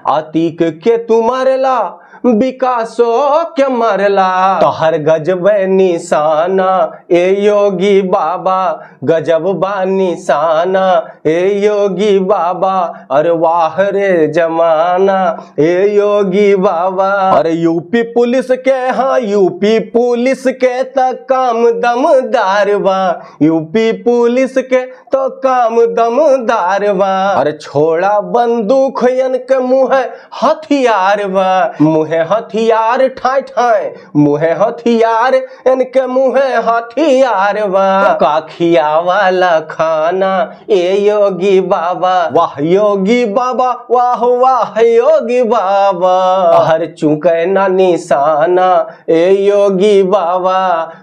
अतीक के तू मरला विकासो के मरला, तोहर गजब निशाना ए योगी बाबा, गजब बा निशाना ए योगी बाबा, अरे वाह रे जमाना ए योगी बाबा। अरे यूपी पुलिस के, हाँ यूपी पुलिस के तो काम दमदार बा, यूपी पुलिस के तो काम दमदार बा। अरे छोड़ा बंदूक यन के मुँह हथियार बा, मुँह हथियार ठाय ठाय, मुँह हथियार इनके मुँह हथियार बा। काखिया वाला खाना ए योगी बाबा, वाह योगी बाबा, वाह वाह योगी बाबा, हर चुके ना निशाना ए योगी बाबा,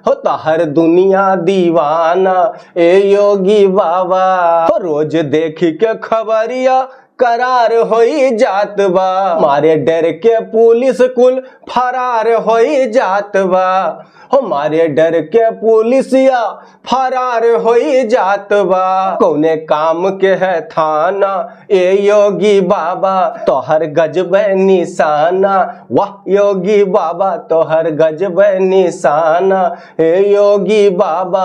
हो तहर दुनिया दीवाना ए योगी बाबा। हो रोज देख के खबरिया करार होई जात बा, मारे डर के पुलिस कुल फरार होई जात बा, हमारे डर के पुलिसिया फरार होई जात बा। कौने काम के है थाना ए योगी बाबा, तोहर गजब निशाना, वाह योगी बाबा तोहर गजब निशाना ए योगी बाबा।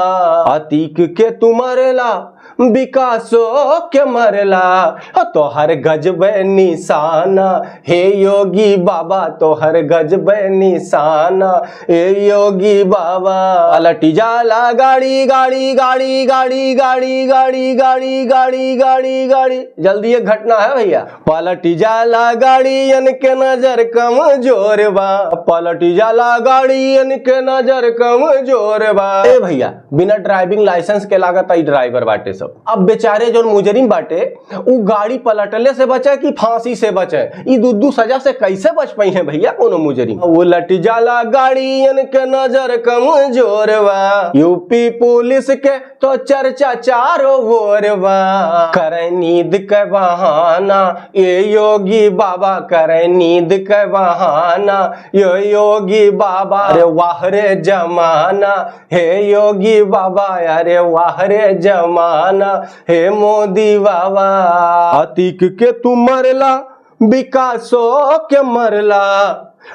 अतीक के तू मरला विकासो के मरला, तोहर गजब निशाना हे योगी बाबा, तोहर गजब निशाना हे योगी बाबा। पलटी जाला गाड़ी गाड़ी गाड़ी गाड़ी गाड़ी गाड़ी गाड़ी गाड़ी गाड़ी गाड़ी, जल्दी ये घटना है भैया। पलटी जाला गाड़ी यन के नजर कमजोर बा, पलटी जाला गाड़ी यन के नजर कमजोर बा। ए भैया बिना ड्राइविंग लाइसेंस के लागत आई ड्राइवर बाटे सब। अब बेचारे जो मुजरिम बाटे उ गाड़ी पलटले से बचे कि फांसी से बचे, ई दुद्दू सजा से कैसे बच पाई है भैया कोनो मुजरिम। वो लट जाला गाड़ियन के नजर कमजोर बा, यूपी पुलिस के तो चर्चा चारों ओर बा। करे नींद के बहाना ये योगी बाबा, करे नींद के बहाना ये योगी बाबा, अरे वाह रे जमाना हे योगी बाबा, अरे वाह रे जमाना हे मोदी बाबा। अतीक के तू मरला विकासो के मरला,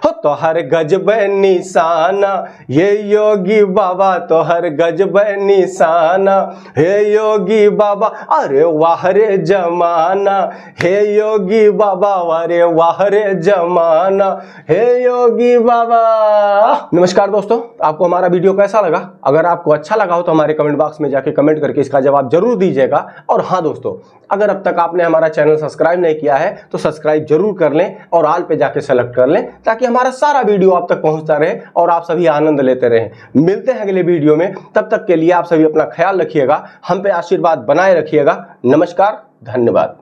हो तोहर गजब निशाना ये योगी बाबा, तोहर गजब निशाना हे योगी बाबा, अरे वाह रे जमाना हे योगी बाबा, अरे वाह रे जमाना हे योगी बाबा। नमस्कार दोस्तों, आपको हमारा वीडियो कैसा लगा? अगर आपको अच्छा लगा हो तो हमारे कमेंट बॉक्स में जाके कमेंट करके इसका जवाब जरूर दीजिएगा। और हाँ दोस्तों, अगर अब तक आपने हमारा चैनल सब्सक्राइब नहीं किया है तो सब्सक्राइब जरूर कर लें और ऑल पे जाके सेलेक्ट कर लें, ताकि हमारा सारा वीडियो आप तक पहुंचता रहे और आप सभी आनंद लेते रहें। मिलते हैं अगले वीडियो में, तब तक के लिए आप सभी अपना ख्याल रखिएगा, हम पे आशीर्वाद बनाए रखिएगा। नमस्कार, धन्यवाद।